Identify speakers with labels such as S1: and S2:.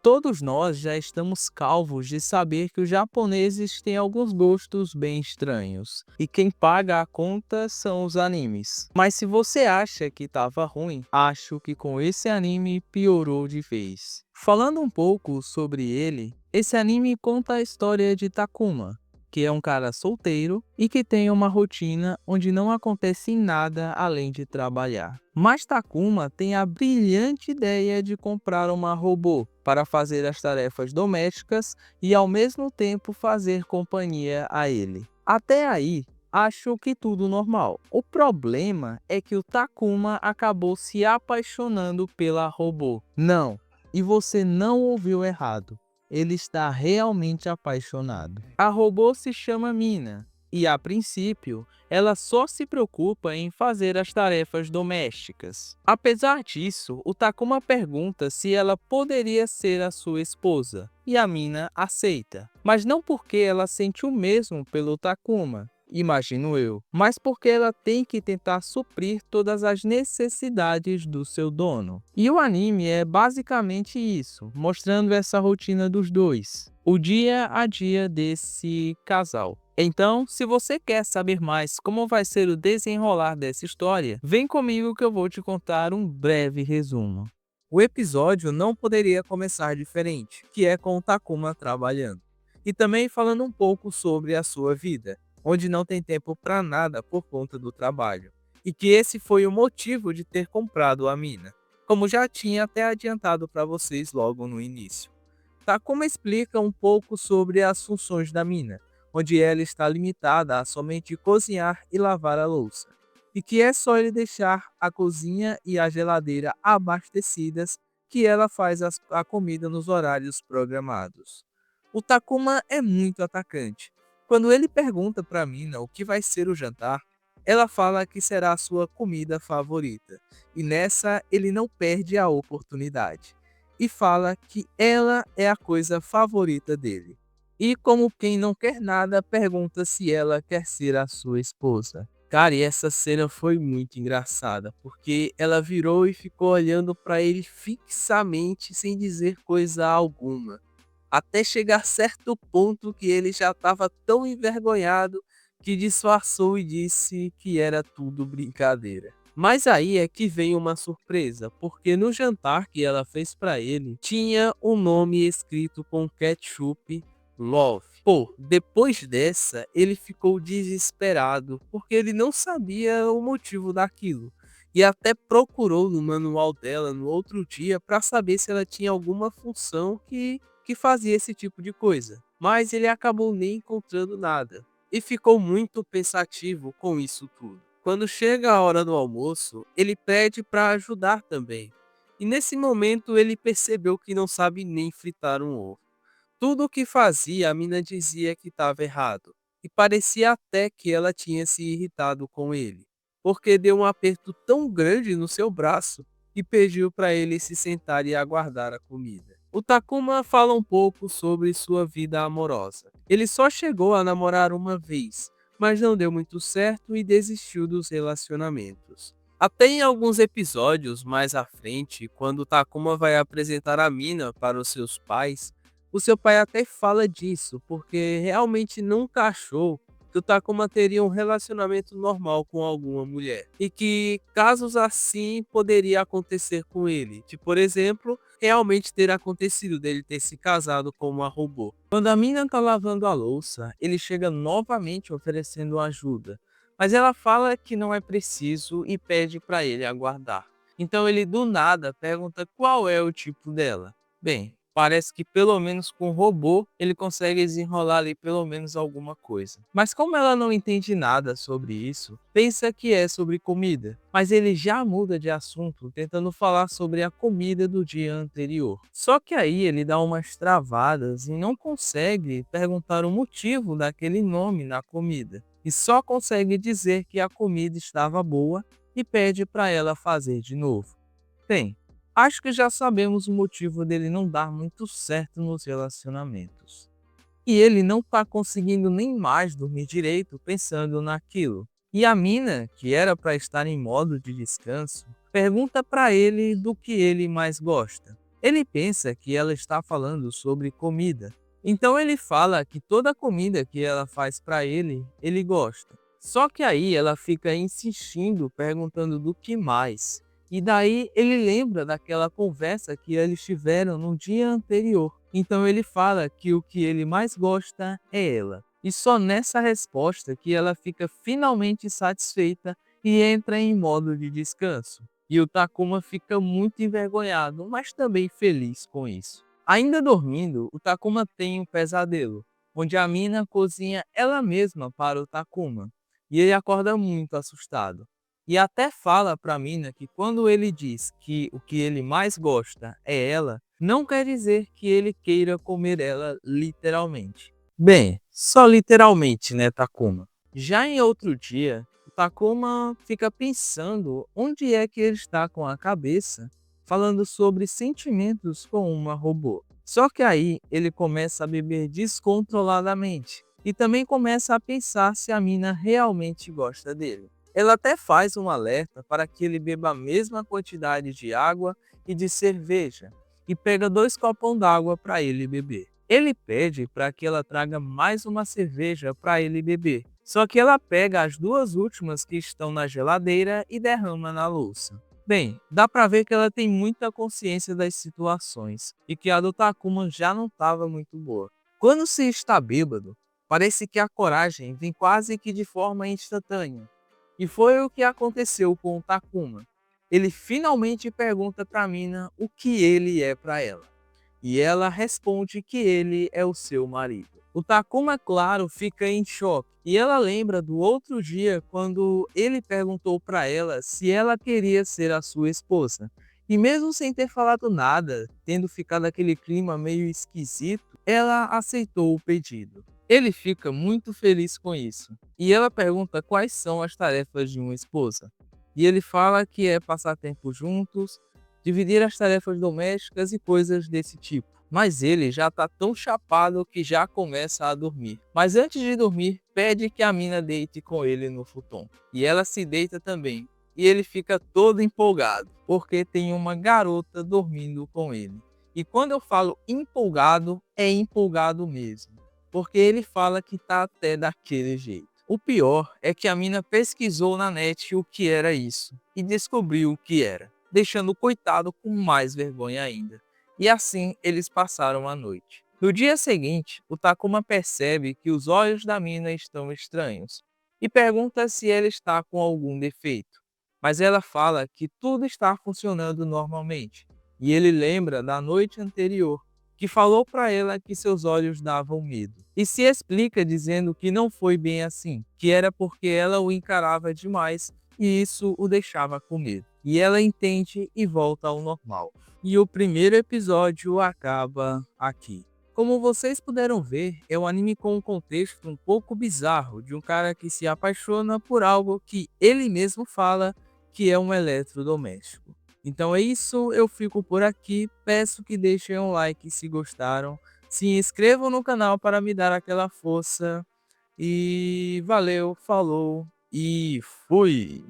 S1: Todos nós já estamos calvos de saber que os japoneses têm alguns gostos bem estranhos, e quem paga a conta são os animes. Mas se você acha que estava ruim, acho que com esse anime piorou de vez. Falando um pouco sobre ele, esse anime conta a história de Takuma, que é um cara solteiro e que tem uma rotina onde não acontece nada além de trabalhar. Mas Takuma tem a brilhante ideia de comprar uma robô para fazer as tarefas domésticas e ao mesmo tempo fazer companhia a ele. Até aí, acho que tudo normal. O problema é que o Takuma acabou se apaixonando pela robô. Não, e você não ouviu errado. Ele está realmente apaixonado. A robô se chama Mina e, a princípio, ela só se preocupa em fazer as tarefas domésticas. Apesar disso, o Takuma pergunta se ela poderia ser a sua esposa e a Mina aceita, mas não porque ela sente o mesmo pelo Takuma, imagino eu, mas porque ela tem que tentar suprir todas as necessidades do seu dono. E o anime é basicamente isso, mostrando essa rotina dos dois, o dia a dia desse casal. Então, se você quer saber mais como vai ser o desenrolar dessa história, vem comigo que eu vou te contar um breve resumo. O episódio não poderia começar diferente, que é com o Takuma trabalhando. E também falando um pouco sobre a sua vida, onde não tem tempo para nada por conta do trabalho. E que esse foi o motivo de ter comprado a mina, como já tinha até adiantado para vocês logo no início. Takuma explica um pouco sobre as funções da mina, onde ela está limitada a somente cozinhar e lavar a louça, e que é só ele deixar a cozinha e a geladeira abastecidas que ela faz a comida nos horários programados. O Takuma é muito atacante. Quando ele pergunta para Mina o que vai ser o jantar, ela fala que será a sua comida favorita, e nessa ele não perde a oportunidade e fala que ela é a coisa favorita dele. E como quem não quer nada, pergunta se ela quer ser a sua esposa. Cara, e essa cena foi muito engraçada, porque ela virou e ficou olhando para ele fixamente, sem dizer coisa alguma. Até chegar certo ponto que ele já estava tão envergonhado que disfarçou e disse que era tudo brincadeira. Mas aí é que vem uma surpresa, porque no jantar que ela fez para ele, tinha o nome escrito com ketchup Love. Pô, depois dessa, ele ficou desesperado, porque ele não sabia o motivo daquilo. E até procurou no manual dela no outro dia para saber se ela tinha alguma função que fazia esse tipo de coisa. Mas ele acabou nem encontrando nada. E ficou muito pensativo com isso tudo. Quando chega a hora do almoço, ele pede para ajudar também. E nesse momento ele percebeu que não sabe nem fritar um ovo. Tudo o que fazia, a mina dizia que estava errado, e parecia até que ela tinha se irritado com ele, porque deu um aperto tão grande no seu braço que pediu para ele se sentar e aguardar a comida. O Takuma fala um pouco sobre sua vida amorosa. Ele só chegou a namorar uma vez, mas não deu muito certo e desistiu dos relacionamentos. Até em alguns episódios mais à frente, quando Takuma vai apresentar a mina para os seus pais, o seu pai até fala disso, porque realmente nunca achou que o Takuma teria um relacionamento normal com alguma mulher. E que casos assim poderia acontecer com ele. De, por exemplo, realmente ter acontecido dele ter se casado com uma robô. Quando a mina tá lavando a louça, ele chega novamente oferecendo ajuda. Mas ela fala que não é preciso e pede para ele aguardar. Então ele do nada pergunta qual é o tipo dela. Bem, parece que pelo menos com o robô ele consegue desenrolar ali pelo menos alguma coisa. Mas como ela não entende nada sobre isso, pensa que é sobre comida. Mas ele já muda de assunto, tentando falar sobre a comida do dia anterior. Só que aí ele dá umas travadas e não consegue perguntar o motivo daquele nome na comida. E só consegue dizer que a comida estava boa e pede para ela fazer de novo. Bem, acho que já sabemos o motivo dele não dar muito certo nos relacionamentos. E ele não tá conseguindo nem mais dormir direito pensando naquilo. E a mina, que era para estar em modo de descanso, pergunta para ele do que ele mais gosta. Ele pensa que ela está falando sobre comida. Então ele fala que toda a comida que ela faz para ele, ele gosta. Só que aí ela fica insistindo, perguntando do que mais. E daí ele lembra daquela conversa que eles tiveram no dia anterior. Então ele fala que o que ele mais gosta é ela. E só nessa resposta que ela fica finalmente satisfeita e entra em modo de descanso. E o Takuma fica muito envergonhado, mas também feliz com isso. Ainda dormindo, o Takuma tem um pesadelo, onde a mina cozinha ela mesma para o Takuma. E ele acorda muito assustado. E até fala para a mina que quando ele diz que o que ele mais gosta é ela, não quer dizer que ele queira comer ela literalmente. Bem, só literalmente, né, Takuma? Já em outro dia, o Takuma fica pensando onde é que ele está com a cabeça, falando sobre sentimentos com uma robô. Só que aí ele começa a beber descontroladamente e também começa a pensar se a mina realmente gosta dele. Ela até faz um alerta para que ele beba a mesma quantidade de água e de cerveja e pega 2 copos d'água para ele beber. Ele pede para que ela traga mais uma cerveja para ele beber. Só que ela pega as 2 últimas que estão na geladeira e derrama na louça. Bem, dá pra ver que ela tem muita consciência das situações e que a do Takuma já não estava muito boa. Quando se está bêbado, parece que a coragem vem quase que de forma instantânea. E foi o que aconteceu com o Takuma. Ele finalmente pergunta pra mina o que ele é pra ela. E ela responde que ele é o seu marido. O Takuma, claro, fica em choque. E ela lembra do outro dia quando ele perguntou para ela se ela queria ser a sua esposa. E mesmo sem ter falado nada, tendo ficado aquele clima meio esquisito, ela aceitou o pedido. Ele fica muito feliz com isso. E ela pergunta quais são as tarefas de uma esposa. E ele fala que é passar tempo juntos, dividir as tarefas domésticas e coisas desse tipo. Mas ele já tá tão chapado que já começa a dormir. Mas antes de dormir, pede que a mina deite com ele no futon. E ela se deita também. E ele fica todo empolgado, porque tem uma garota dormindo com ele. E quando eu falo empolgado, é empolgado mesmo. Porque ele fala que tá até daquele jeito. O pior é que a mina pesquisou na net o que era isso. E descobriu o que era, deixando o coitado com mais vergonha ainda. E assim eles passaram a noite. No dia seguinte, o Takuma percebe que os olhos da mina estão estranhos e pergunta se ela está com algum defeito. Mas ela fala que tudo está funcionando normalmente. E ele lembra da noite anterior, que falou para ela que seus olhos davam medo. E se explica dizendo que não foi bem assim, que era porque ela o encarava demais e isso o deixava com medo. E ela entende e volta ao normal. E o primeiro episódio acaba aqui. Como vocês puderam ver, é um anime com um contexto um pouco bizarro de um cara que se apaixona por algo que ele mesmo fala que é um eletrodoméstico. Então é isso, eu fico por aqui, peço que deixem um like se gostaram, se inscrevam no canal para me dar aquela força e valeu, falou e fui!